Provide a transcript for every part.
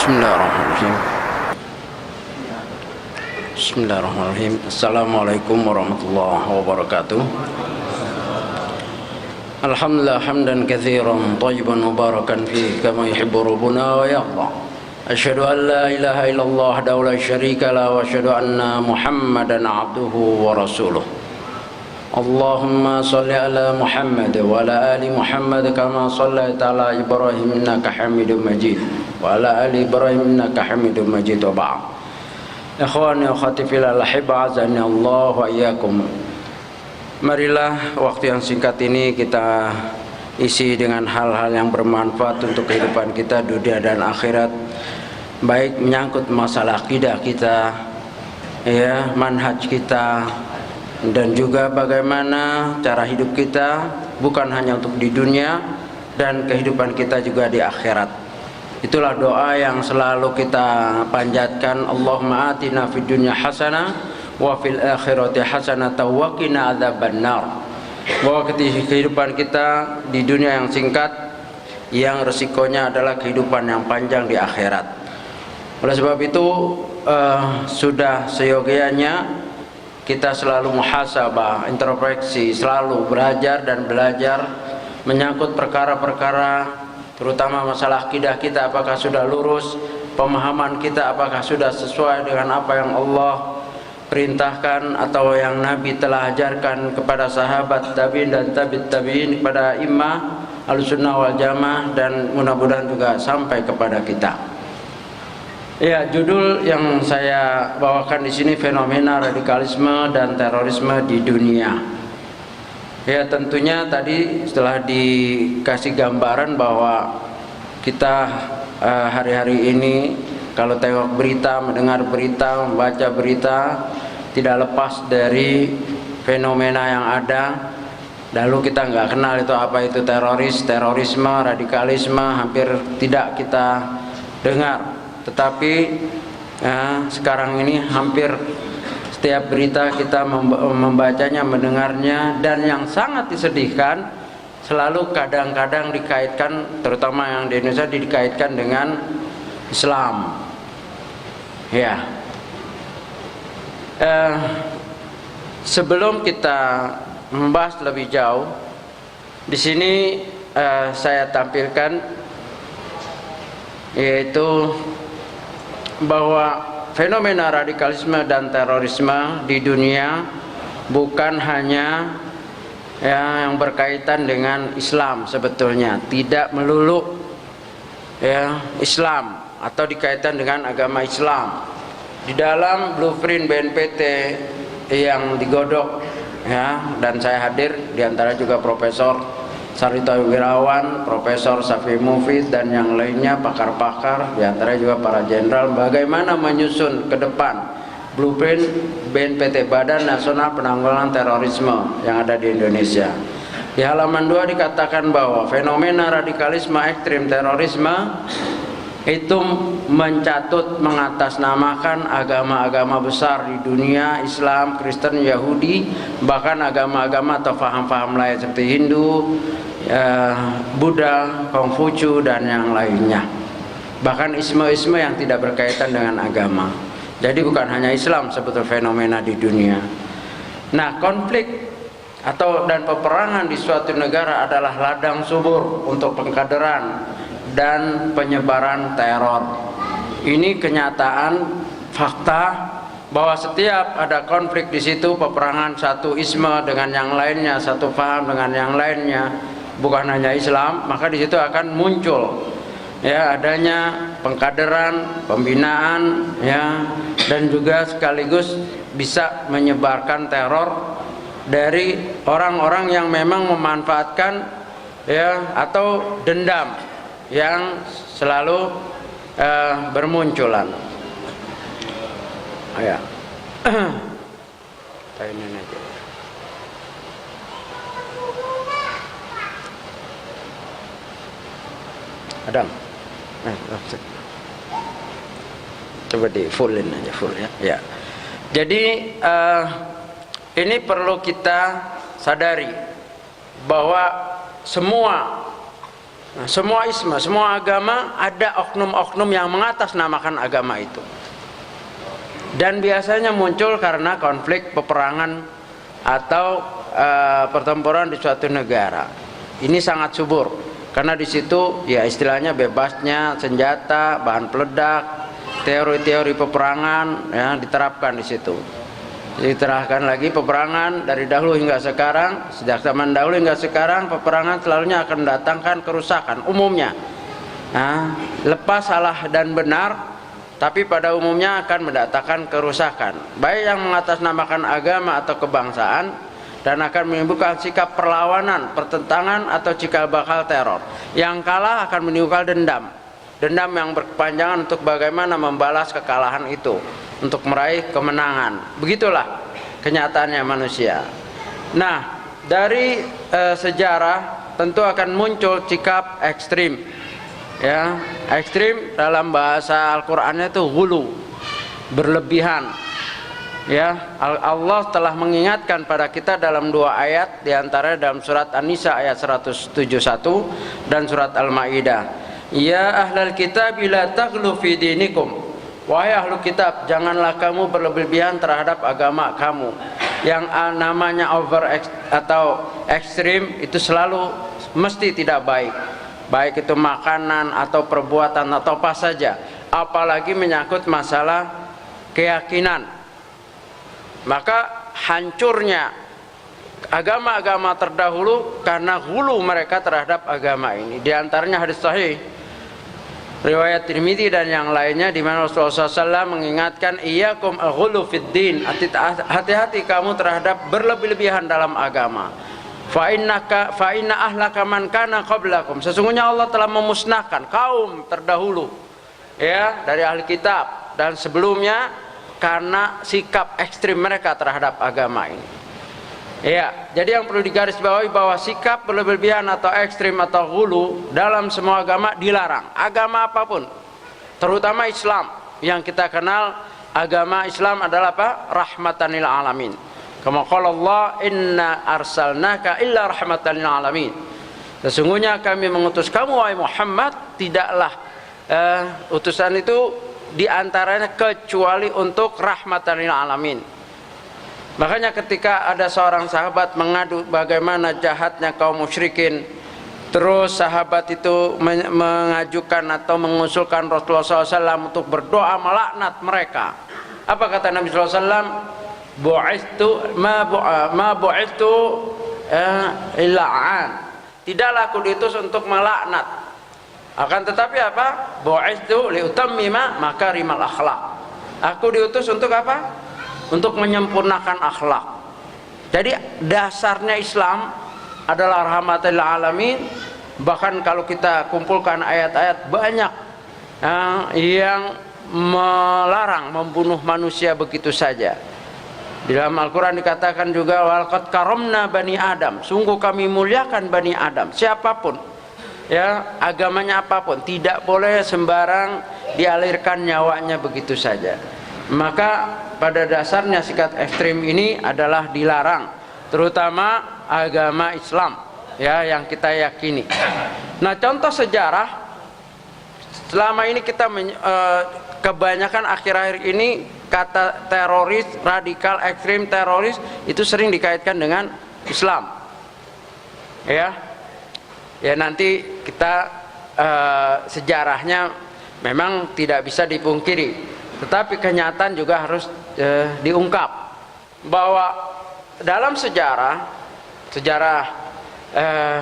Bismillahirrahmanirrahim. Bismillahirrahmanirrahim. Assalamualaikum warahmatullahi wabarakatuh. Alhamdulillah hamdan katsiran thayyiban mubarakan fihi kama yuhibbu rabbuna wa yarda. Asyhadu an la ilaha illallah wahdahu la syarika lahu wa asyhadu anna Muhammadan abduhu wa rasuluh. Allahumma salli ala Muhammad wa ala ali Muhammad kama sallaita ala Ibrahim innaka Hamidum Majid wa ala ali Ibrahim innaka Hamidum Majid wa ba'd. Ikhwani wa akhwati fillah ahibba azani Allah wa iyyakum. Marilah waktu yang singkat ini kita isi dengan hal-hal yang bermanfaat untuk kehidupan kita dunia dan akhirat, baik menyangkut masalah akidah kita, ya, manhaj kita, dan juga bagaimana cara hidup kita bukan hanya untuk di dunia dan kehidupan kita juga di akhirat. Itulah doa yang selalu kita panjatkan, Allahumma atina fid dunya hasanah wa fil akhirati hasanah wa qina adzabannar. Bahwa kehidupan kita di dunia yang singkat, yang resikonya adalah kehidupan yang panjang di akhirat. Oleh sebab itu sudah seyogianya kita selalu muhasabah, introspeksi, selalu belajar dan belajar menyangkut perkara-perkara, terutama masalah akidah kita, apakah sudah lurus, pemahaman kita apakah sudah sesuai dengan apa yang Allah perintahkan atau yang Nabi telah ajarkan kepada sahabat tabi'in dan tabi'in kepada imam Ahlussunnah wal Jamaah, dan mudah-mudahan juga sampai kepada kita. Ya, judul yang saya bawakan di sini fenomena radikalisme dan terorisme di dunia. Ya, tentunya tadi setelah dikasih gambaran bahwa kita hari-hari ini kalau tengok berita, mendengar berita, membaca berita, tidak lepas dari fenomena yang ada. Lalu kita nggak kenal itu apa itu teroris, terorisme, radikalisme, hampir tidak kita dengar. Tetapi sekarang ini hampir setiap berita kita membacanya, mendengarnya, dan yang sangat disedihkan selalu kadang-kadang dikaitkan, terutama yang di Indonesia, dikaitkan dengan Islam. Ya, sebelum kita membahas lebih jauh, di sini saya tampilkan yaitu bahwa fenomena radikalisme dan terorisme di dunia bukan hanya yang berkaitan dengan Islam. Sebetulnya tidak melulu ya Islam atau dikaitkan dengan agama Islam. Di dalam blueprint BNPT yang digodok, ya, dan saya hadir, diantara juga Profesor Sarito Wirawan, Profesor Safi Mufid, dan yang lainnya, pakar-pakar, diantara juga para jenderal, bagaimana menyusun ke depan blueprint BNPT, Badan Nasional Penanggulangan Terorisme yang ada di Indonesia. Di halaman 2 dikatakan bahwa fenomena radikalisme ekstrim terorisme itu mencatut mengatasnamakan agama-agama besar di dunia, Islam, Kristen, Yahudi, bahkan agama-agama atau faham-faham lain seperti Hindu, Buddha, Konghucu, dan yang lainnya. Bahkan isme-isme yang tidak berkaitan dengan agama. Jadi bukan hanya Islam sebetulnya fenomena di dunia. Nah, konflik dan peperangan di suatu negara adalah ladang subur untuk pengkaderan dan penyebaran teror. Ini kenyataan, fakta, bahwa setiap ada konflik di situ, peperangan satu isme dengan yang lainnya, satu paham dengan yang lainnya, bukan hanya Islam, maka di situ akan muncul ya adanya pengkaderan, pembinaan, ya, dan juga sekaligus bisa menyebarkan teror dari orang-orang yang memang memanfaatkan ya atau dendam yang selalu bermunculan. Ya. Tainin aja. Adam. Coba di fullin aja, full ya. Ya. Jadi ini perlu kita sadari bahwa semua Nah, semua isma, semua agama ada oknum-oknum yang mengatasnamakan agama itu. Dan biasanya muncul karena konflik, peperangan atau pertempuran di suatu negara. Ini sangat subur karena di situ ya istilahnya bebasnya senjata, bahan peledak, teori-teori peperangan ya diterapkan di situ. Diterahkan lagi peperangan dari dahulu hingga sekarang, sejak zaman dahulu hingga sekarang peperangan selalunya akan mendatangkan kerusakan umumnya. Nah, lepas salah dan benar, tapi pada umumnya akan mendatangkan kerusakan, baik yang mengatasnamakan agama atau kebangsaan, dan akan menimbulkan sikap perlawanan, pertentangan atau cikal bakal teror. Yang kalah akan menimbulkan dendam yang berkepanjangan untuk bagaimana membalas kekalahan itu, untuk meraih kemenangan. Begitulah kenyataannya manusia. Nah, dari sejarah tentu akan muncul sikap ekstrim. Ya, ekstrim dalam bahasa Al-Qur'annya itu ghulu, berlebihan. Ya, Allah telah mengingatkan pada kita dalam dua ayat, diantaranya dalam surat An-Nisa ayat 171 dan surat Al-Maidah. Ya ahlal kitab la taghlu fi dinikum. Wahai ahlu kitab, janganlah kamu berlebihan terhadap agama kamu. Yang namanya over atau ekstrim itu selalu mesti tidak baik. Baik itu makanan atau perbuatan atau apa saja. Apalagi menyangkut masalah keyakinan. Maka hancurnya agama-agama terdahulu karena hulu mereka terhadap agama ini. Di antaranya hadis sahih riwayat Tirmidzi dan yang lainnya di mana Rasulullah SAW mengingatkan iyyakum al-ghulu fid din, hati-hati kamu terhadap berlebih-lebihan dalam agama. Fa inna ahlaka man kana qablakum, sesungguhnya Allah telah memusnahkan kaum terdahulu ya dari ahli kitab dan sebelumnya karena sikap ekstrim mereka terhadap agama ini. Ya, jadi yang perlu digarisbawahi bahwa sikap berlebihan atau ekstrim atau ghulu dalam semua agama dilarang. Agama apapun, terutama Islam yang kita kenal, agama Islam adalah apa? Rahmatan lil alamin. Kama qala Allah, inna arsalnaka illa rahmatan lil alamin. Sesungguhnya kami mengutus kamu wahai Muhammad, tidaklah utusan itu diantaranya kecuali untuk rahmatan lil alamin. Makanya ketika ada seorang sahabat mengadu bagaimana jahatnya kaum musyrikin, terus sahabat itu mengajukan atau mengusulkan Rasulullah SAW untuk berdoa melaknat mereka. Apa kata Nabi SAW? Bu'ithtu ma bu'ithtu illa'an. Tidaklah aku diutus untuk melaknat. Akan tetapi apa? Bu'ithtu liutammima makarimal akhlak. Aku diutus untuk apa? Untuk menyempurnakan akhlak. Jadi dasarnya Islam adalah rahmatan lil alamin. Bahkan kalau kita kumpulkan ayat-ayat banyak yang melarang membunuh manusia begitu saja. Di dalam Al-Quran dikatakan juga walaqad karamna bani Adam, sungguh kami muliakan bani Adam, siapapun ya, agamanya apapun, tidak boleh sembarang dialirkan nyawanya begitu saja. Maka pada dasarnya sikap ekstrim ini adalah dilarang, terutama agama Islam ya yang kita yakini. Nah, contoh sejarah selama ini kita kebanyakan akhir-akhir ini kata teroris, radikal, ekstrim, teroris itu sering dikaitkan dengan Islam. Ya nanti kita sejarahnya memang tidak bisa dipungkiri. Tetapi kenyataan juga harus diungkap bahwa dalam sejarah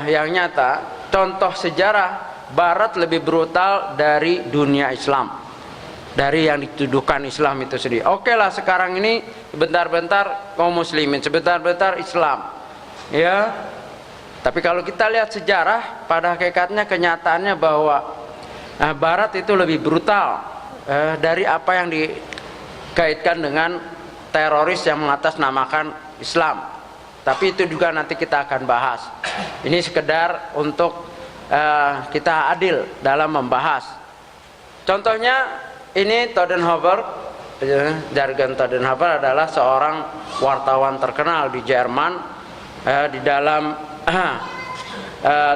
yang nyata, contoh sejarah Barat lebih brutal dari dunia Islam, dari yang dituduhkan Islam itu sendiri. Oke lah, sekarang ini sebentar-bentar kaum muslimin, sebentar-bentar Islam, ya. Tapi kalau kita lihat sejarah, pada hakikatnya kenyataannya bahwa Barat itu lebih brutal dari apa yang dikaitkan dengan teroris yang mengatasnamakan Islam. Tapi itu juga nanti kita akan bahas. Ini sekedar untuk kita adil dalam membahas. Contohnya ini Todenhöfer, jargon Todenhöfer adalah seorang wartawan terkenal di Jerman di dalam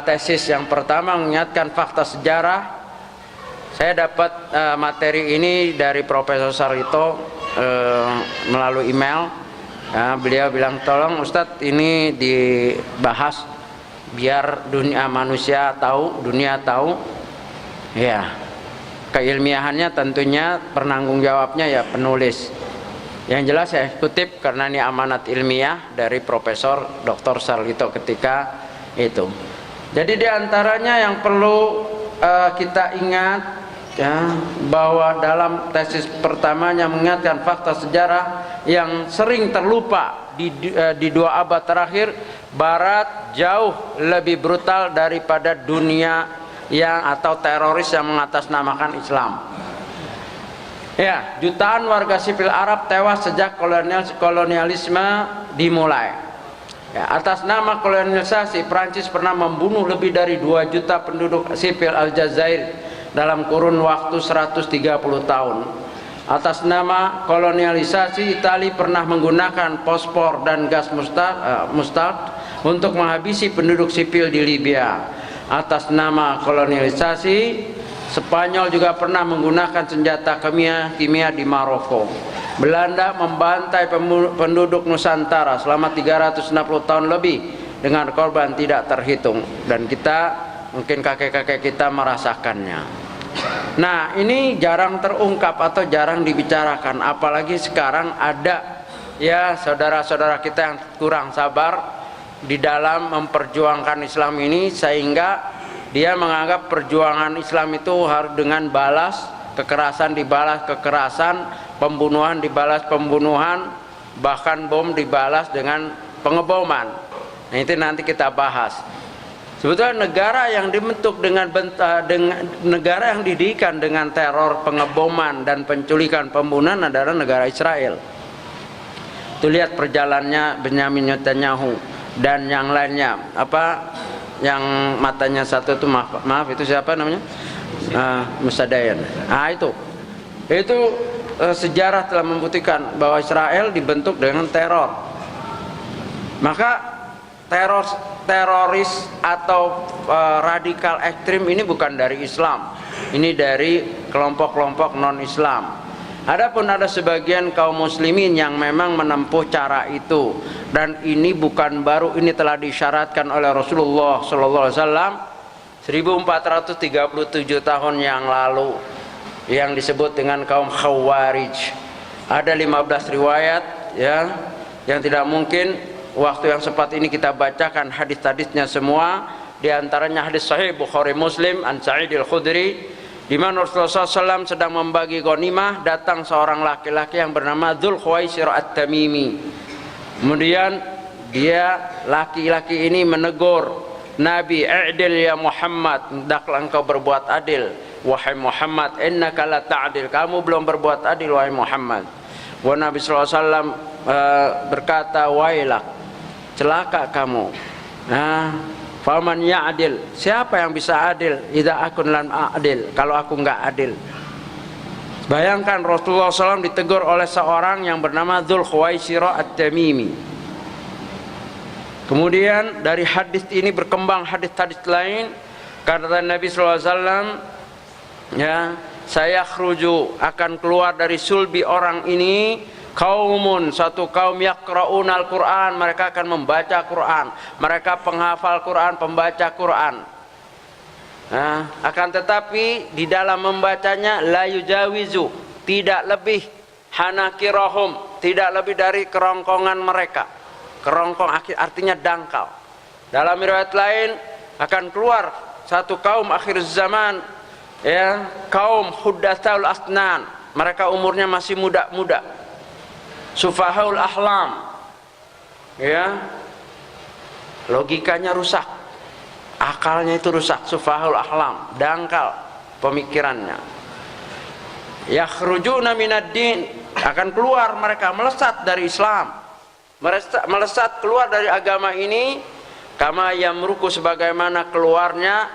tesis yang pertama mengingatkan fakta sejarah. Saya dapat materi ini dari Profesor Sarlito melalui email. Beliau bilang, tolong Ustadz ini dibahas biar dunia manusia tahu, dunia tahu. Ya, keilmiahannya tentunya penanggung jawabnya ya penulis. Yang jelas saya kutip karena ini amanat ilmiah dari Profesor Dr. Sarlito ketika itu. Jadi diantaranya yang perlu kita ingat ya, bahwa dalam tesis pertamanya mengingatkan fakta sejarah yang sering terlupa di 2 abad terakhir. Barat jauh lebih brutal daripada dunia atau teroris yang mengatasnamakan Islam. Ya, jutaan warga sipil Arab tewas sejak kolonialisme dimulai. Ya, atas nama kolonialisasi, Prancis pernah membunuh lebih dari 2 juta penduduk sipil Aljazair dalam kurun waktu 130 tahun. Atas nama kolonialisasi, Italia pernah menggunakan fosfor dan gas mustard untuk menghabisi penduduk sipil di Libya. Atas nama kolonialisasi, Spanyol juga pernah menggunakan senjata kimia di Maroko. Belanda membantai penduduk Nusantara selama 360 tahun lebih dengan korban tidak terhitung, dan kita mungkin kakek-kakek kita merasakannya. Nah, ini jarang terungkap atau jarang dibicarakan, apalagi sekarang ada ya saudara-saudara kita yang kurang sabar di dalam memperjuangkan Islam ini, sehingga dia menganggap perjuangan Islam itu harus dengan balas kekerasan dibalas kekerasan, pembunuhan dibalas pembunuhan, bahkan bom dibalas dengan pengeboman. Nah, itu nanti kita bahas. Sebetulnya negara yang dibentuk dengan negara yang dididikan dengan teror, pengeboman dan penculikan, pembunuhan adalah negara Israel. Itu lihat perjalanannya Benyamin Netanyahu dan yang lainnya. Yang matanya satu itu maaf itu siapa namanya? Musa Dayan. Itu sejarah telah membuktikan bahwa Israel dibentuk dengan teror. Maka teroris atau radikal ekstrim ini bukan dari Islam, ini dari kelompok-kelompok non-Islam. Adapun ada sebagian kaum muslimin yang memang menempuh cara itu, dan ini bukan baru, ini telah disyaratkan oleh Rasulullah SAW 1437 tahun yang lalu, yang disebut dengan kaum Khawarij. Ada 15 riwayat ya, yang tidak mungkin waktu yang sempat ini kita bacakan hadis-hadisnya semua. Di antaranya hadis sahih Bukhari Muslim an Sa'id al-Khudri, di mana Rasulullah SAW sedang membagi ghanimah, datang seorang laki-laki yang bernama Dzul Khuwaisir At-Tamimi. Kemudian dia laki-laki ini menegur Nabi, "I'dil ya Muhammad, hendaklah engkau berbuat adil wahai Muhammad, innaka la ta'dil, kamu belum berbuat adil wahai Muhammad." Wa Nabi sallallahu alaihi wasallam berkata, "Wailak, celaka kamu. Faman ya'dil, siapa yang bisa adil? Idza akun lam a'dil, kalau aku enggak adil." Bayangkan Rasulullah SAW ditegur oleh seorang yang bernama Dzul Khuwaisir At-Tamimi. Kemudian dari hadis ini berkembang hadis-hadis lain. Kata Nabi SAW, ya, saya khruju, akan keluar dari sulbi orang ini kaumun, satu kaum yaqra'unal Quran, mereka akan membaca Quran, mereka penghafal Quran, pembaca Quran. Akan tetapi di dalam membacanya la yujawizu, tidak lebih hanakirahum, tidak lebih dari kerongkongan mereka. Kerongkong artinya dangkal. Dalam riwayat lain akan keluar satu kaum akhir zaman, ya, kaum huddatsaul asnan, mereka umurnya masih muda-muda. Sufahaul ahlam, ya, logikanya rusak, akalnya itu rusak. Sufahaul ahlam, dangkal pemikirannya. Yakhrujuna minad din, akan keluar mereka, melesat dari Islam, melesat keluar dari agama ini. Kama yamruku, sebagaimana keluarnya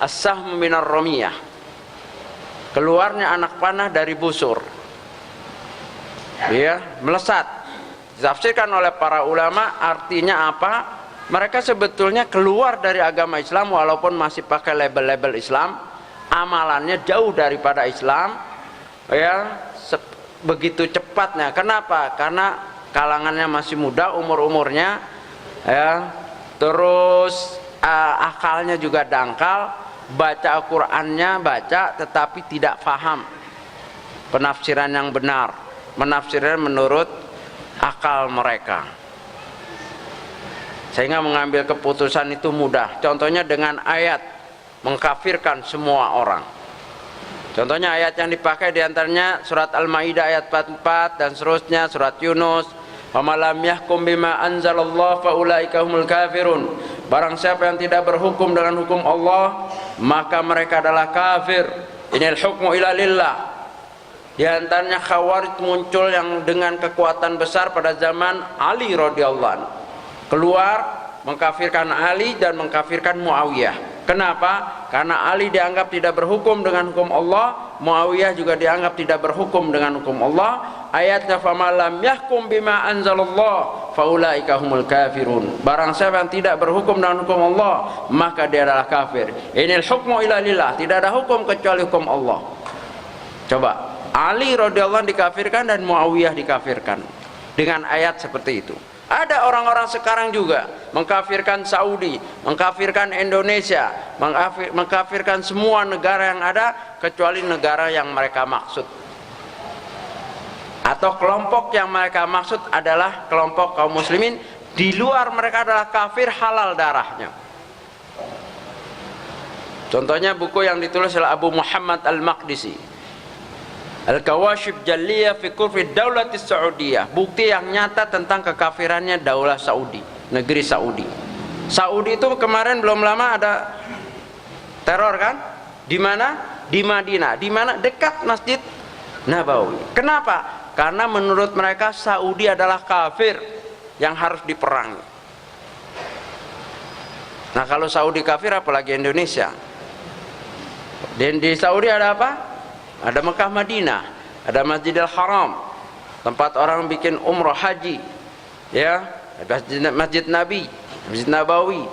as-sahm minar ramiyah, keluarnya anak panah dari busur. Ya, melesat. Ditafsirkan oleh para ulama artinya apa? mereka sebetulnya keluar dari agama Islam walaupun masih pakai label-label Islam, amalannya jauh daripada Islam, ya begitu cepatnya. Kenapa? Karena kalangannya masih muda, umurnya, ya, terus akalnya juga dangkal, baca Al-Qur'annya baca tetapi tidak paham penafsiran yang benar, menafsirnya menurut akal mereka, sehingga mengambil keputusan itu mudah. Contohnya dengan ayat mengkafirkan semua orang. Contohnya ayat yang dipakai diantaranya surat Al-Maidah ayat 44 dan seterusnya, surat Yunus, "Wa man lam yahkum bima anzalallahu fa ulaika humul kafirun." Barang siapa yang tidak berhukum dengan hukum Allah, maka mereka adalah kafir. Inil hukmu illa lillah. Di antaranya Khawarij muncul yang dengan kekuatan besar pada zaman Ali radhiyallahu anhu. Keluar mengkafirkan Ali dan mengkafirkan Muawiyah. Kenapa? Karena Ali dianggap tidak berhukum dengan hukum Allah, Muawiyah juga dianggap tidak berhukum dengan hukum Allah. Ayatnya faman lam yahkum bima anzalallah faulaika humul kafirun. Barang siapa yang tidak berhukum dengan hukum Allah, maka dia adalah kafir. Inil hukmu illa lillah. Tidak ada hukum kecuali hukum Allah. Coba, Ali radhiyallahu anhu dikafirkan dan Muawiyah dikafirkan dengan ayat seperti itu. Ada orang-orang sekarang juga mengkafirkan Saudi, mengkafirkan Indonesia, mengkafirkan semua negara yang ada kecuali negara yang mereka maksud, atau kelompok yang mereka maksud adalah kelompok kaum muslimin. Di luar mereka adalah kafir, halal darahnya. Contohnya buku yang ditulis oleh Abu Muhammad Al-Maqdisi, Al-Kawashif Jaliyah fi Kufri Daulatis Saudiyah, bukti yang nyata tentang kekafirannya daulah Saudi, negeri Saudi. Saudi itu kemarin belum lama ada teror kan? Di mana? Di Madinah. Di mana? Dekat Masjid Nabawi. Kenapa? Karena menurut mereka Saudi adalah kafir yang harus diperangi. Nah, kalau Saudi kafir apalagi Indonesia. Dan di Saudi ada apa? Ada Mekah Madinah, ada Masjidil Haram, tempat orang bikin umroh haji, ya, Masjid Nabi, Masjid Nabawi,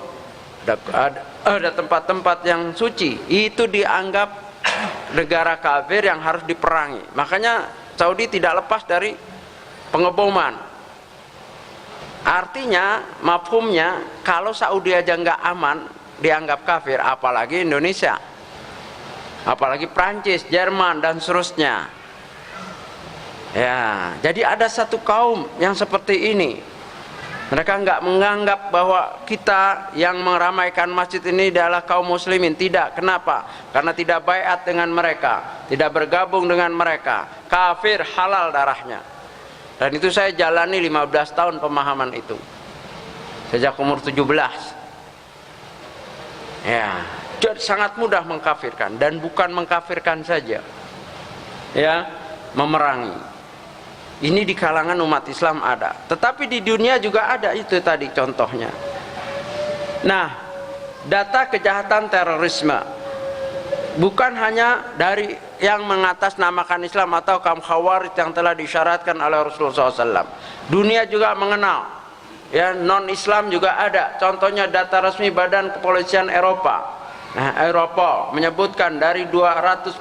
ada tempat-tempat yang suci. Itu dianggap negara kafir yang harus diperangi. Makanya Saudi tidak lepas dari pengeboman. Artinya, mafhumnya, kalau Saudi aja nggak aman dianggap kafir, apalagi Indonesia, apalagi Prancis, Jerman dan seterusnya. Ya, jadi ada satu kaum yang seperti ini. Mereka nggak menganggap bahwa kita yang meramaikan masjid ini adalah kaum muslimin. Tidak. Kenapa? Karena tidak baiat dengan mereka, tidak bergabung dengan mereka. Kafir, halal darahnya. Dan itu saya jalani 15 tahun pemahaman itu, sejak umur 17. Ya, sangat mudah mengkafirkan, dan bukan mengkafirkan saja, ya, memerangi. Ini di kalangan umat Islam ada, tetapi di dunia juga ada. Itu tadi contohnya. Nah, data kejahatan terorisme bukan hanya dari yang mengatasnamakan Islam atau kaum Khawarij yang telah disyaratkan oleh Rasulullah SAW. Dunia juga mengenal, ya, non Islam juga ada. Contohnya data resmi Badan Kepolisian Eropa. Nah, Eropa menyebutkan dari 249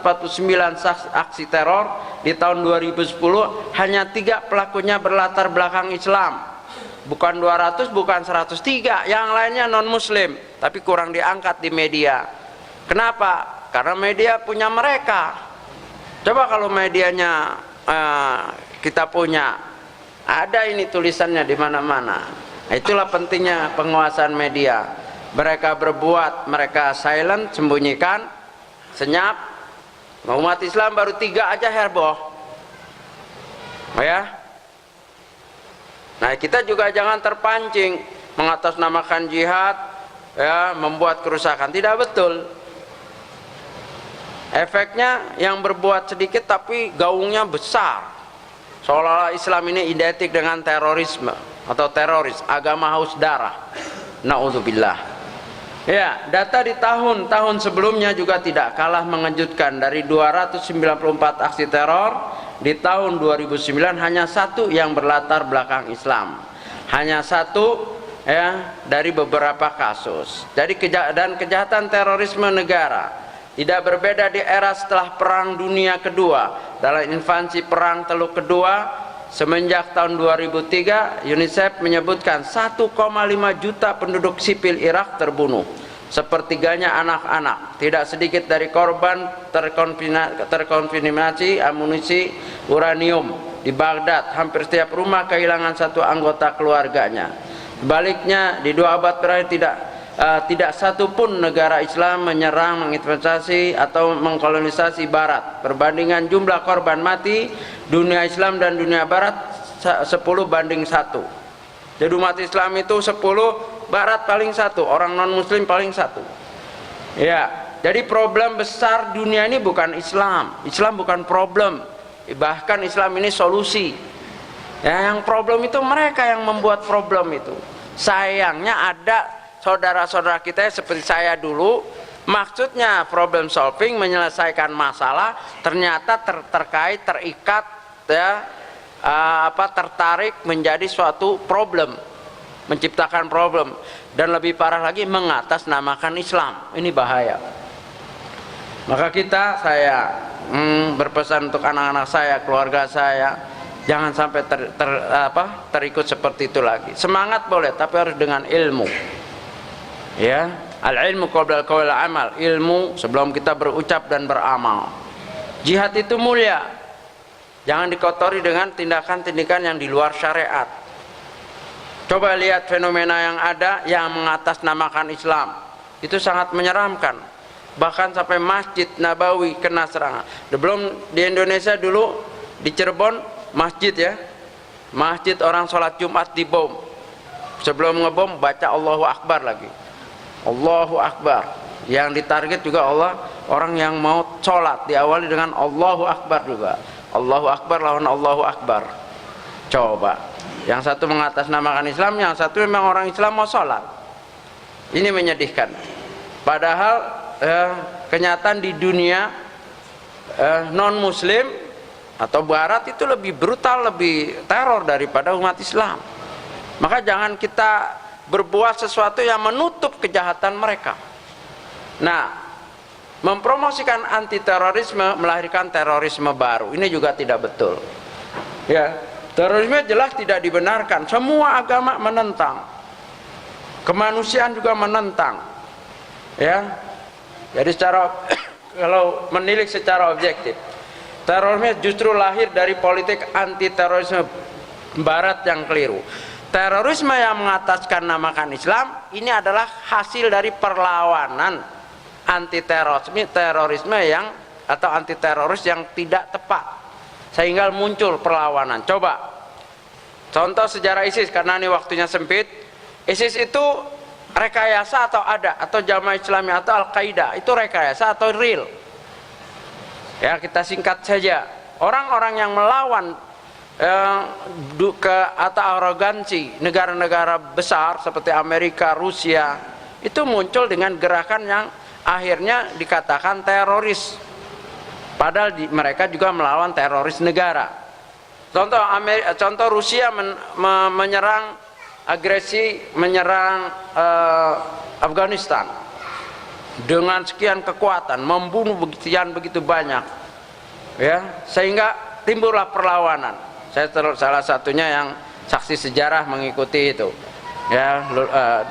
aksi teror di tahun 2010 hanya 3 pelakunya berlatar belakang Islam. Bukan 200, bukan 103, yang lainnya non muslim, tapi kurang diangkat di media. Kenapa? Karena media punya mereka. Coba kalau medianya kita punya, ada ini tulisannya di mana-mana. Itulah pentingnya penguasaan media. Mereka berbuat, mereka silent, sembunyikan, senyap. Umat Islam baru 3 aja heboh, ya. Nah, kita juga jangan terpancing mengatasnamakan jihad, ya, membuat kerusakan. Tidak betul. Efeknya yang berbuat sedikit tapi gaungnya besar, seolah-olah Islam ini identik dengan terorisme atau teroris, agama haus darah. Na'udzubillah. Ya, data di tahun-tahun sebelumnya juga tidak kalah mengejutkan. Dari 294 aksi teror di tahun 2009, hanya 1 yang berlatar belakang Islam. Hanya 1 ya, dari beberapa kasus. Jadi kejahatan terorisme negara tidak berbeda di era setelah Perang Dunia Kedua. Dalam invasi Perang Teluk Kedua semenjak tahun 2003, UNICEF menyebutkan 1,5 juta penduduk sipil Irak terbunuh, sepertiganya anak-anak. Tidak sedikit dari korban terkontaminasi amunisi uranium di Baghdad. Hampir setiap rumah kehilangan satu anggota keluarganya. Sebaliknya, di 2 abad terakhir tidak satu pun negara Islam menyerang, menginvasi atau mengkolonisasi Barat. Perbandingan jumlah korban mati dunia Islam dan dunia Barat 10:1. Jadi umat Islam itu 10, Barat paling 1, orang non Muslim paling 1. Ya, jadi problem besar dunia ini bukan Islam. Islam bukan problem, bahkan Islam ini solusi. Ya, yang problem itu mereka yang membuat problem itu. Sayangnya ada saudara-saudara kita seperti saya dulu, maksudnya problem solving, menyelesaikan masalah, ternyata terkait, terikat, ya, tertarik menjadi suatu problem, menciptakan problem, dan lebih parah lagi mengatasnamakan Islam. Ini bahaya. Maka saya berpesan untuk anak-anak saya, keluarga saya, jangan sampai terikut seperti itu lagi. Semangat boleh, tapi harus dengan ilmu. Ya, al-ilmu qabla al-qawl amal. Ilmu sebelum kita berucap dan beramal. Jihad itu mulia. Jangan dikotori dengan tindakan-tindakan yang di luar syariat. Coba lihat fenomena yang ada yang mengatasnamakan Islam. Itu sangat menyeramkan. Bahkan sampai Masjid Nabawi kena serangan. Belum di Indonesia dulu, di Cirebon, masjid ya. Masjid orang sholat Jumat dibom. Sebelum ngebom baca Allahu Akbar lagi. Allahu Akbar. Yang ditarget juga orang yang mau sholat diawali dengan Allahu Akbar juga. Allahu Akbar lawan Allahu Akbar. Coba, yang satu mengatasnamakan Islam, yang satu memang orang Islam mau sholat. Ini menyedihkan. Padahal kenyataan di dunia non Muslim atau Barat itu lebih brutal, lebih teror daripada umat Islam. Maka jangan kita berbuat sesuatu yang menutup kejahatan mereka. Nah, mempromosikan anti terorisme melahirkan terorisme baru. Ini juga tidak betul. Ya, terorisme jelas tidak dibenarkan. Semua agama menentang. Kemanusiaan juga menentang. Ya. Jadi kalau menilik secara objektif, terorisme justru lahir dari politik anti terorisme Barat yang keliru. Terorisme yang mengataskan namakan Islam ini adalah hasil dari perlawanan anti terorisme yang atau anti teroris yang tidak tepat, sehingga muncul perlawanan. Coba contoh sejarah ISIS, karena ini waktunya sempit. ISIS itu rekayasa atau Jamaah Islami atau Al-Qaeda itu rekayasa atau real? Ya, kita singkat saja. Orang-orang yang melawan atau arogansi negara-negara besar seperti Amerika, Rusia, itu muncul dengan gerakan yang akhirnya dikatakan teroris, padahal mereka juga melawan teroris negara. Contoh Rusia menyerang Afghanistan dengan sekian kekuatan, membunuh begitu banyak, ya, sehingga timbullah perlawanan. Saya salah satunya yang saksi sejarah mengikuti itu. Ya,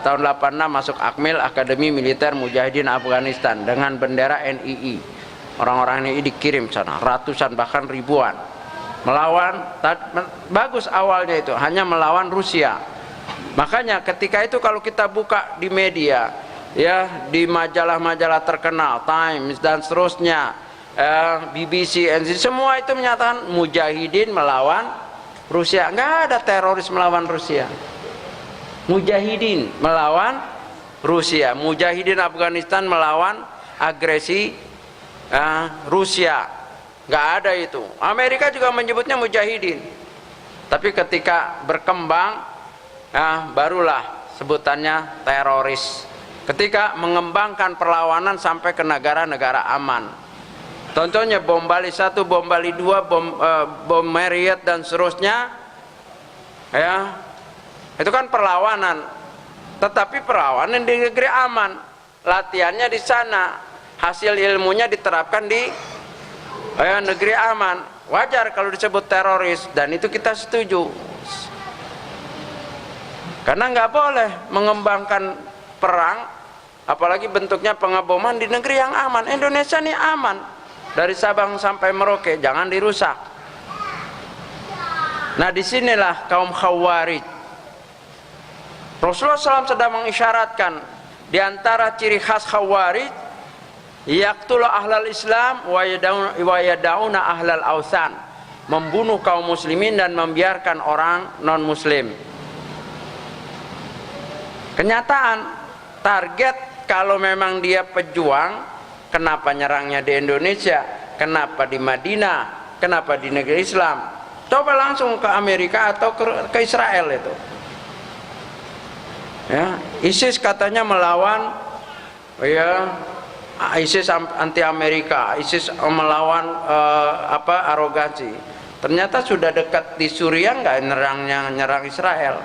tahun 86 masuk Akmil, Akademi Militer Mujahidin Afghanistan, dengan bendera NII. Orang-orang NII dikirim sana, ratusan bahkan ribuan. Melawan, bagus awalnya itu, hanya melawan Rusia. Makanya ketika itu kalau kita buka di media, ya, di majalah-majalah terkenal, Times dan seterusnya, BBC, NZ, semua itu menyatakan mujahidin melawan Rusia. Nggak ada teroris melawan Rusia. Mujahidin melawan Rusia. Mujahidin Afghanistan melawan agresi Rusia. Nggak ada itu. Amerika juga menyebutnya mujahidin. Tapi ketika berkembang, barulah sebutannya teroris. Ketika mengembangkan perlawanan sampai ke negara-negara aman. Contohnya bom Bali 1, bom Bali 2, bom Marriott dan seterusnya, ya, itu kan perlawanan tetapi perlawanan di negeri aman, latihannya di sana, hasil ilmunya diterapkan di negeri aman. Wajar kalau disebut teroris, dan itu kita setuju, karena nggak boleh mengembangkan perang, apalagi bentuknya pengeboman di negeri yang aman. Indonesia ini aman, dari Sabang sampai Merauke, jangan dirusak. Nah, disinilah kaum Khawarij. Rasulullah SAW sedang mengisyaratkan di antara ciri khas Khawarij, yaqtulu ahlal Islam wa yada'una ahlal awsan, membunuh kaum muslimin dan membiarkan orang non muslim. Kenyataan, target kalau memang dia pejuang, kenapa nyerangnya di Indonesia, kenapa di Madinah, kenapa di negeri Islam? Coba langsung ke Amerika atau ke Israel itu. Ya, ISIS katanya melawan, ISIS anti Amerika, ISIS melawan arogansi. Ternyata sudah dekat di Suriah, nggak nyerang Israel,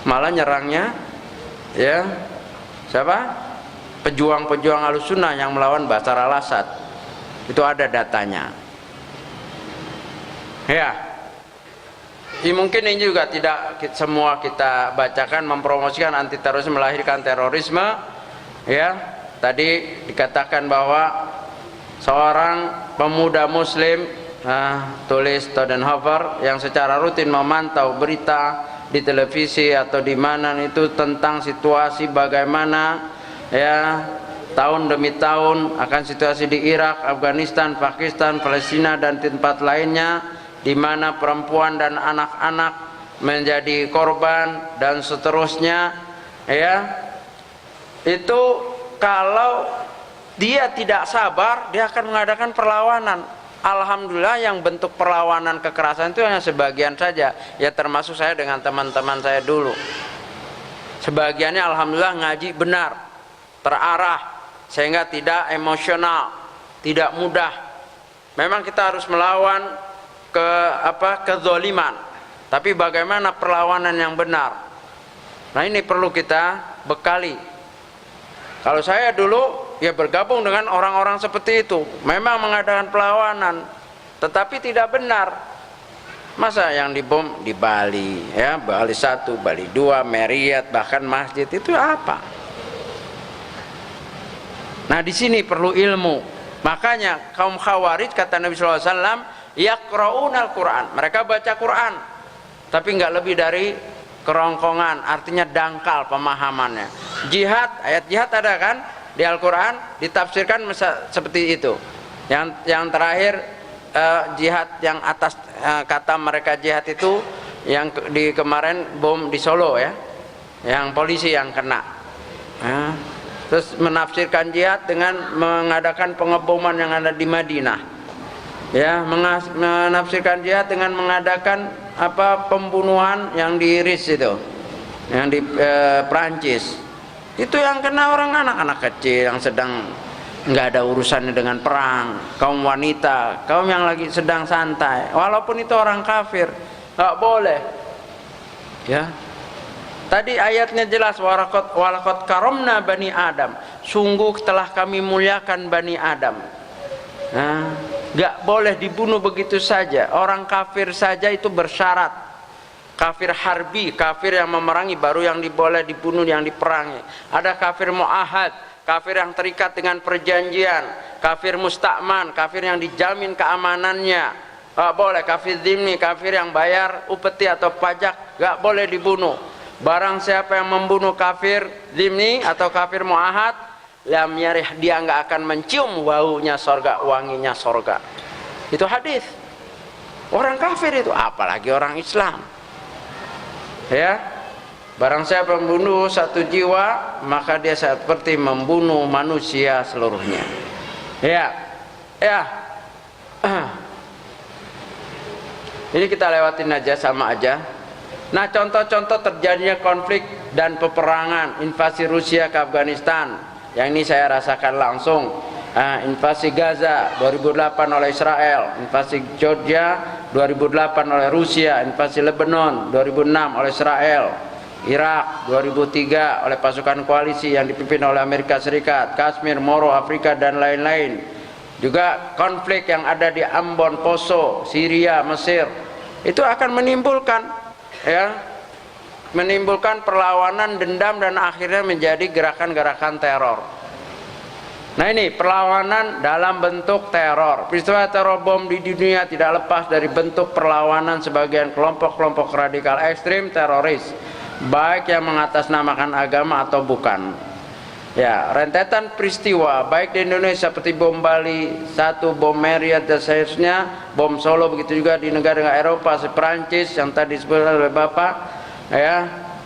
malah nyerangnya siapa? Pejuang-pejuang Ahlussunnah yang melawan Bashar al-Assad. Itu ada datanya. Mungkin ini juga tidak semua kita bacakan mempromosikan anti terorisme, melahirkan terorisme. Tadi dikatakan bahwa seorang pemuda muslim, tulis Todenhofer, yang secara rutin memantau berita di televisi atau di mana itu tentang situasi bagaimana tahun demi tahun akan situasi di Irak, Afghanistan, Pakistan, Palestina dan tempat lainnya, di mana perempuan dan anak-anak menjadi korban dan seterusnya. Itu kalau dia tidak sabar, dia akan mengadakan perlawanan. Alhamdulillah yang bentuk perlawanan kekerasan itu hanya sebagian saja, termasuk saya dengan teman-teman saya dulu. Sebagiannya alhamdulillah ngaji benar, terarah, sehingga tidak emosional, tidak mudah. Memang kita harus melawan kezaliman, tapi bagaimana perlawanan yang benar? Nah, ini perlu kita bekali. Kalau saya dulu bergabung dengan orang-orang seperti itu, memang mengadakan perlawanan, tetapi tidak benar. Masa yang dibom di Bali, Bali 1, Bali 2, Marriott, bahkan masjid, itu apa? Nah, di sini perlu ilmu. Makanya kaum Khawarij, kata Nabi SAW, yaqra'unal Quran, mereka baca Quran, tapi nggak lebih dari kerongkongan, artinya dangkal pemahamannya. Jihad, ayat jihad ada kan di Al-Quran, ditafsirkan seperti itu. Yang terakhir jihad yang atas, kata mereka jihad itu yang di kemarin bom di Solo, yang polisi yang kena. Terus menafsirkan jihad dengan mengadakan pengeboman yang ada di Madinah. Menafsirkan jihad dengan mengadakan pembunuhan yang di Iris itu, yang di Prancis. Itu yang kena orang anak-anak kecil yang sedang nggak ada urusannya dengan perang, kaum wanita, kaum yang lagi sedang santai, walaupun itu orang kafir, nggak boleh. Tadi ayatnya jelas, walaqad karamna bani Adam, sungguh telah kami muliakan bani Adam. Nggak boleh dibunuh begitu saja. Orang kafir saja itu bersyarat. Kafir harbi, kafir yang memerangi, baru yang boleh dibunuh, yang diperangi. Ada kafir mu'ahad, kafir yang terikat dengan perjanjian. Kafir musta'man, kafir yang dijamin keamanannya, nggak boleh. Kafir dhimmi, kafir yang bayar upeti atau pajak, nggak boleh dibunuh. Barang siapa yang membunuh kafir dhimmi atau kafir mu'ahad, lam yarih, dia nggak akan mencium baunya sorga, wanginya sorga. Itu hadis. Orang kafir itu, apalagi orang Islam. Barang siapa membunuh satu jiwa, maka dia seperti membunuh manusia seluruhnya. Ini kita lewatin aja, sama aja. Nah, contoh-contoh terjadinya konflik dan peperangan, invasi Rusia ke Afghanistan, yang ini saya rasakan langsung. Invasi Gaza 2008 oleh Israel, invasi Georgia 2008 oleh Rusia, invasi Lebanon 2006 oleh Israel, Irak 2003 oleh pasukan koalisi yang dipimpin oleh Amerika Serikat, Kashmir, Moro, Afrika dan lain-lain. Juga konflik yang ada di Ambon, Poso, Syria, Mesir, itu akan menimbulkan perlawanan, dendam, dan akhirnya menjadi gerakan-gerakan teror. Nah, ini perlawanan dalam bentuk teror. Peristiwa teror bom di dunia tidak lepas dari bentuk perlawanan sebagian kelompok-kelompok radikal ekstrim teroris, baik yang mengatasnamakan agama atau bukan. Ya, rentetan peristiwa baik di Indonesia seperti bom Bali 1, bom Marriott dan seterusnya, bom Solo, begitu juga di negara-negara Eropa seperti Perancis yang tadi disebutkan oleh Bapak, ya,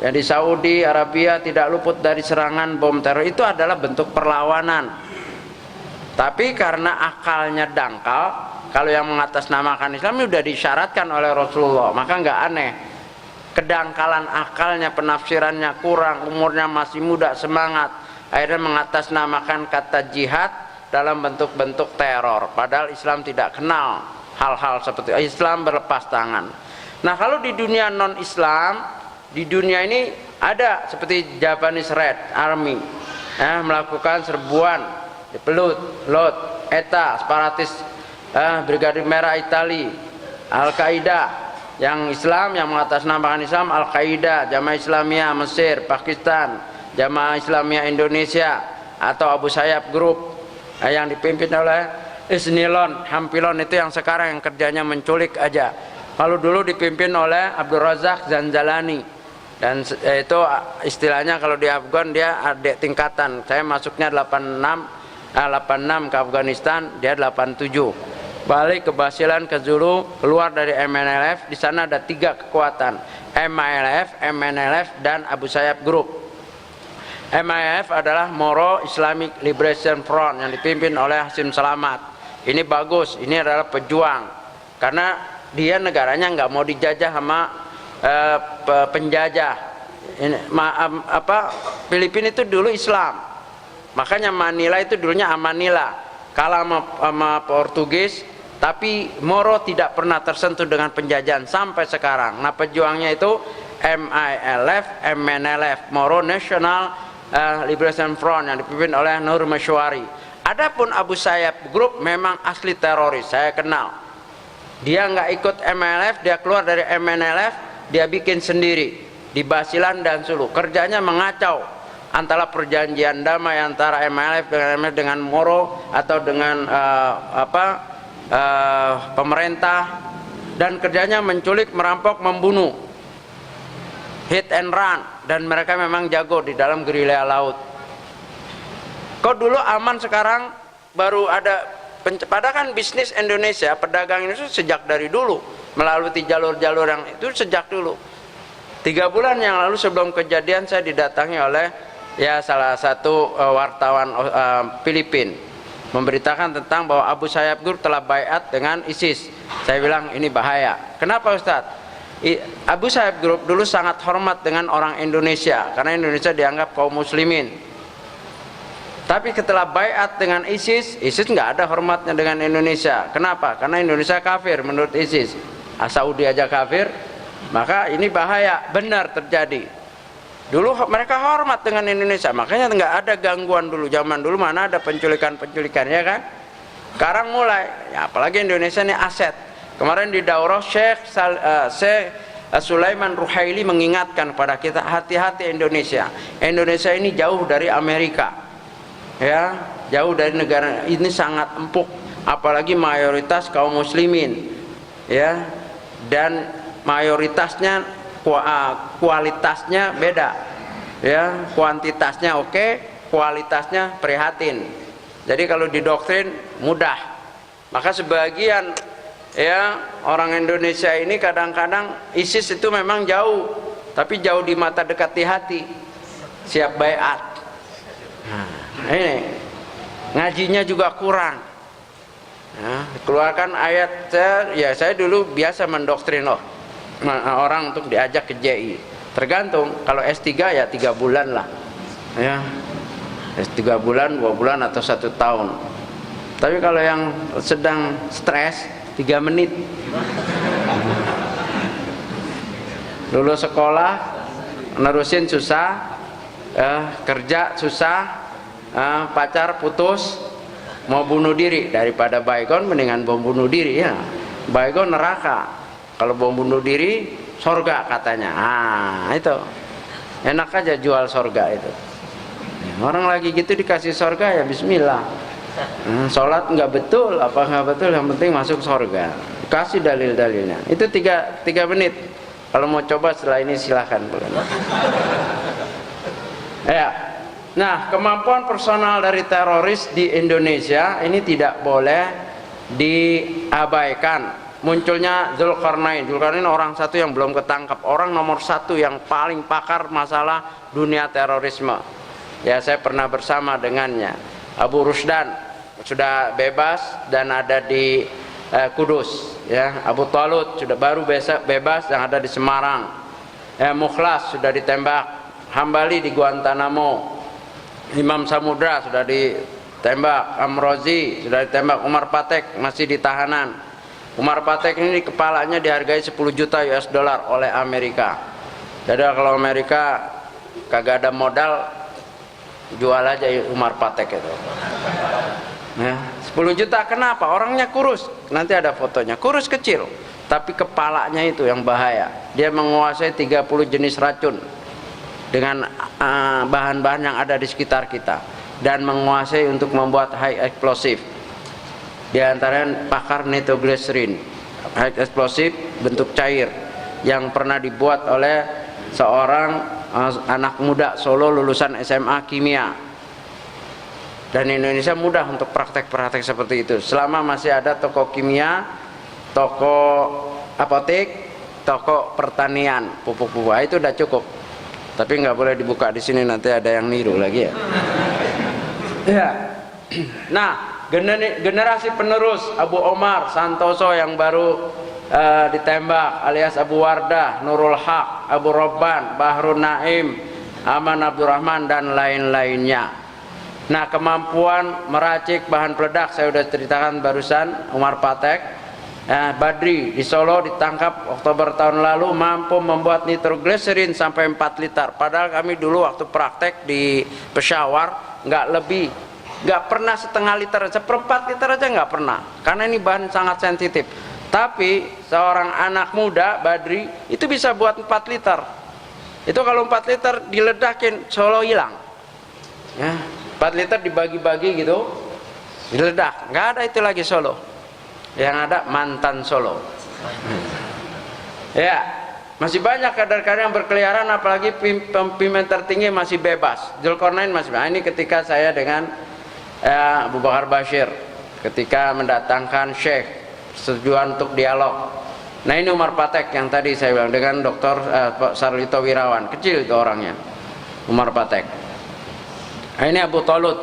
yang di Saudi Arabia tidak luput dari serangan bom teror. Itu adalah bentuk perlawanan. Tapi karena akalnya dangkal, kalau yang mengatasnamakan Islam ini sudah disyaratkan oleh Rasulullah, maka nggak aneh. Kedangkalan akalnya, penafsirannya kurang, umurnya masih muda, semangat, akhirnya mengatasnamakan kata jihad dalam bentuk-bentuk teror. Padahal Islam tidak kenal hal-hal seperti itu. Islam berlepas tangan. Nah, kalau di dunia non-Islam, di dunia ini ada seperti Japanese Red Army, melakukan serbuan di Belut, Lot, ETA, separatis, Brigade Merah Itali, Al-Qaeda. Yang Islam, yang mengatasnamakan Islam, Al-Qaeda, Jamaah Islamiyah Mesir, Pakistan, Jamaah Islamiyah Indonesia, atau Abu Sayyaf Group yang dipimpin oleh Isnilon, Hampilon, itu yang sekarang yang kerjanya menculik aja. Kalau dulu dipimpin oleh Abdul Razak Zanjalani, dan itu istilahnya kalau di Afgan dia adik tingkatan. Saya masuknya 86 ke Afghanistan, dia 87. Balik ke Basilan, ke Zulu, keluar dari MNLF. Di sana ada 3 kekuatan, MILF, MNLF, dan Abu Sayyaf Group. MILF adalah Moro Islamic Liberation Front yang dipimpin oleh Hasim Salamat. Ini bagus, ini adalah pejuang, karena dia negaranya nggak mau dijajah sama penjajah. Filipina itu dulu Islam, makanya Manila itu dulunya Amanila, kalah sama Portugis. Tapi Moro tidak pernah tersentuh dengan penjajahan sampai sekarang. Nah, pejuangnya itu MILF, MNLF, Moro National Liberation Front yang dipimpin oleh Nur Masyuari. Adapun Abu Sayyaf Group memang asli teroris, saya kenal. Dia nggak ikut MILF, dia keluar dari MNLF, dia bikin sendiri di Basilan dan Sulu. Kerjanya mengacau antara perjanjian damai antara MILF dengan Moro atau dengan pemerintah, dan kerjanya menculik, merampok, membunuh, hit and run, dan mereka memang jago di dalam gerilya laut. Kok dulu aman, sekarang baru ada padahal kan bisnis Indonesia, pedagang Indonesia sejak dari dulu melalui jalur-jalur yang itu sejak dulu. 3 bulan yang lalu sebelum kejadian saya didatangi oleh salah satu wartawan Filipina, memberitakan tentang bahwa Abu Sayyaf Group telah baiat dengan ISIS. Saya bilang ini bahaya. Kenapa Ustadz? Abu Sayyaf Group dulu sangat hormat dengan orang Indonesia karena Indonesia dianggap kaum muslimin. Tapi setelah baiat dengan ISIS, ISIS nggak ada hormatnya dengan Indonesia. Kenapa? Karena Indonesia kafir menurut ISIS. Saudi aja kafir, maka ini bahaya. Benar terjadi. Dulu mereka hormat dengan Indonesia, makanya nggak ada gangguan dulu. Zaman dulu mana ada penculikan-penculikan, ya kan? Sekarang mulai, ya, apalagi Indonesia ini aset. Kemarin di daurah Syekh Sulaiman Ruhaili mengingatkan kepada kita, hati-hati Indonesia. Indonesia ini jauh dari Amerika, ya, jauh dari negara ini, sangat empuk, apalagi mayoritas kaum muslimin, ya, dan mayoritasnya kualitasnya beda, ya, kuantitasnya oke, kualitasnya prihatin. Jadi kalau didoktrin mudah, maka sebagian orang Indonesia ini kadang-kadang ISIS itu memang jauh, tapi jauh di mata, dekat di hati, siap baiat. Nah, ini ngajinya juga kurang. Keluarkan ayat, saya dulu biasa mendoktrin orang untuk diajak ke JI. Tergantung, kalau S3 ya 3 bulan lah, ya, S3 bulan, 2 bulan, atau 1 tahun. Tapi kalau yang sedang stres, 3 menit. Lulus sekolah, nerusin susah, kerja susah, pacar putus, mau bunuh diri. Daripada baygon mendingan bom bunuh diri ya. Baygon neraka, kalau bom bunuh diri sorga katanya. Itu enak aja jual sorga itu. Orang lagi gitu dikasih sorga ya bismillah. Sholat nggak betul, apa nggak betul, yang penting masuk sorga. Kasih dalil-dalilnya. Itu 3 menit. Kalau mau coba setelah ini silahkan. Ya. Nah, kemampuan personal dari teroris di Indonesia ini tidak boleh diabaikan. Munculnya Zulkarnain orang satu yang belum ketangkap, orang nomor 1 yang paling pakar masalah dunia terorisme. Ya, saya pernah bersama dengannya. Abu Rusdan sudah bebas dan ada di Kudus. Ya, Abu Talut sudah baru bebas yang ada di Semarang. Mukhlas sudah ditembak. Hambali di Guantanamo. Imam Samudra sudah ditembak. Amrozi sudah ditembak. Umar Patek masih di tahanan. Umar Patek ini kepalanya dihargai 10 juta US dollar oleh Amerika. Jadi kalau Amerika kagak ada modal, jual aja Umar Patek itu. Ya, 10 juta kenapa? Orangnya kurus. Nanti ada fotonya. Kurus kecil, tapi kepalanya itu yang bahaya. Dia menguasai 30 jenis racun dengan bahan-bahan yang ada di sekitar kita dan menguasai untuk membuat high explosive. Di antaranya pakar nitroglycerin, high explosive bentuk cair yang pernah dibuat oleh seorang anak muda Solo lulusan SMA kimia. Dan Indonesia mudah untuk praktek-praktek seperti itu. Selama masih ada toko kimia, toko apotek, toko pertanian, pupuk-pupuk, itu udah cukup. Tapi nggak boleh dibuka di sini, nanti ada yang niru lagi ya. Ya. Nah, generasi penerus Abu Omar Santoso yang baru ditembak alias Abu Wardah, Nurul Haq, Abu Robban, Bahrun Naim, Aman Abdurrahman dan lain-lainnya. Nah, kemampuan meracik bahan peledak saya sudah ceritakan barusan. Umar Patek, Badri di Solo ditangkap Oktober tahun lalu mampu membuat nitroglycerin sampai 4 liter. Padahal kami dulu waktu praktek di Peshawar nggak pernah setengah liter, 1/4 liter aja nggak pernah. Karena ini bahan sangat sensitif. Tapi seorang anak muda Badri itu bisa buat 4 liter. Itu kalau 4 liter diledakin Solo hilang. Ya. 4 liter dibagi-bagi gitu, diledak, nggak ada itu lagi Solo. Yang ada mantan Solo. Ya, masih banyak kadar-kadar yang berkeliaran, apalagi pimpinan tertinggi masih bebas. Zulkarnain masih bebas. Ini ketika saya dengan Abu Bakar Bashir, ketika mendatangkan Syekh, setujuan untuk dialog. Nah, ini Umar Patek yang tadi saya bilang dengan Dr. Sarlito Wirawan, kecil itu orangnya, Umar Patek. Nah, ini Abu Talut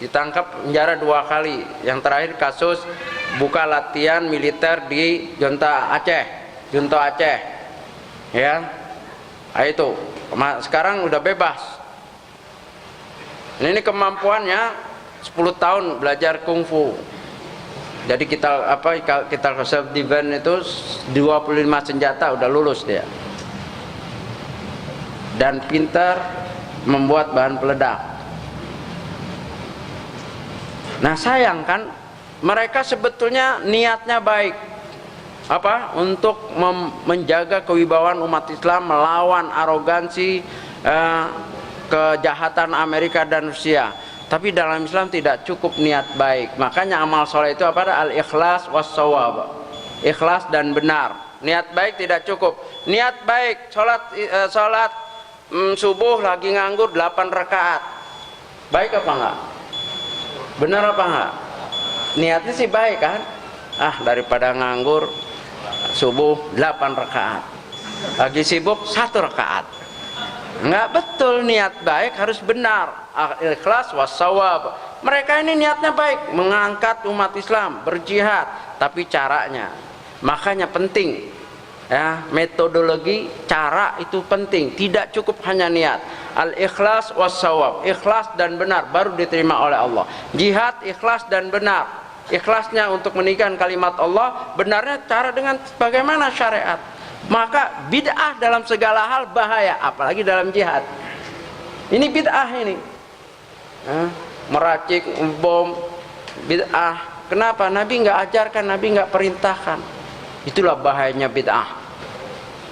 ditangkap penjara 2 kali. Yang terakhir kasus buka latihan militer di Junto Aceh. Ya, nah, itu sekarang udah bebas. Ini kemampuannya 10 tahun belajar kungfu. Jadi kita self defense itu 25 senjata udah lulus dia. Dan pintar membuat bahan peledak. Nah, sayang kan, mereka sebetulnya niatnya baik. Untuk menjaga kewibawaan umat Islam, melawan arogansi kejahatan Amerika dan Rusia. Tapi dalam Islam tidak cukup niat baik. Makanya amal soleh itu al-ikhlas was-shawab. Ikhlas dan benar. Niat baik tidak cukup. Niat baik, sholat subuh lagi nganggur 8 rakaat. Baik apa enggak? Benar apa enggak? Niatnya sih baik kan? Daripada nganggur subuh 8 rakaat. Lagi sibuk 1 rakaat. Enggak betul, niat baik harus benar. Ikhlas was-shawab. Mereka ini niatnya baik, mengangkat umat Islam, berjihad, tapi caranya. Makanya penting ya, metodologi, cara itu penting. Tidak cukup hanya niat. Al-ikhlas was-shawab, ikhlas dan benar baru diterima oleh Allah. Jihad ikhlas dan benar. Ikhlasnya untuk meninggikan kalimat Allah, benarnya cara dengan bagaimana syariat. Maka bid'ah dalam segala hal bahaya, apalagi dalam jihad. Ini bid'ah ini. Meracik bom, bid'ah. Kenapa? Nabi nggak ajarkan, Nabi nggak perintahkan. Itulah bahayanya bid'ah.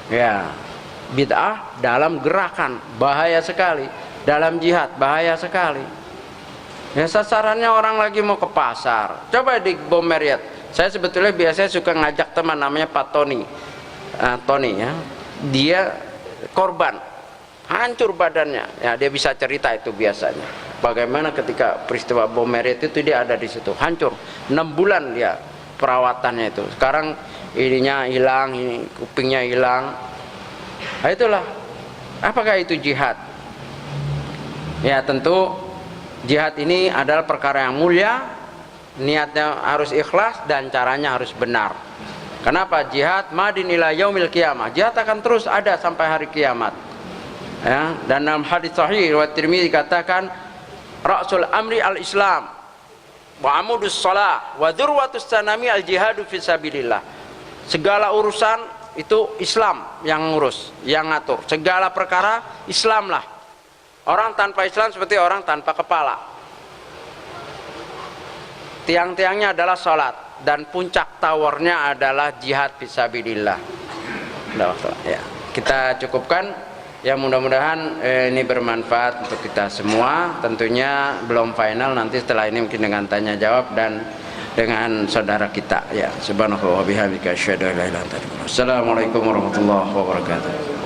Ya, bid'ah dalam gerakan bahaya sekali, dalam jihad bahaya sekali. Ya, sasarannya orang lagi mau ke pasar, coba di bom Marriott. Saya sebetulnya biasanya suka ngajak teman namanya Pak Tony. Tony ya, dia korban, hancur badannya. Ya, dia bisa cerita itu biasanya. Bagaimana ketika peristiwa bom Marriott itu dia ada di situ, hancur. 6 bulan dia perawatannya itu. Sekarang ininya hilang, ini kupingnya hilang. Nah, itulah. Apakah itu jihad? Ya, tentu jihad ini adalah perkara yang mulia, niatnya harus ikhlas dan caranya harus benar. Kenapa? Jihad madin ila yaumil qiyamah. Jihad akan terus ada sampai hari kiamat. Ya, dan dalam hadis sahih riwayat Tirmidzi dikatakan ra'sul amri al-Islam wa amudus shalah wa dzurwatus sanami al-jihadu fisabilillah. Segala urusan itu Islam yang ngurus, yang ngatur. Segala perkara Islam lah. Orang tanpa Islam seperti orang tanpa kepala. Tiang-tiangnya adalah salat dan puncak towernya adalah jihad fisabilillah. Ya, kita cukupkan. Ya, mudah-mudahan ini bermanfaat untuk kita semua. Tentunya belum final, nanti setelah ini mungkin dengan tanya jawab dan dengan saudara kita. Ya, subhanallah wa bihamdika asyhadu an la ilaha illa anta. Assalamualaikum warahmatullahi wabarakatuh.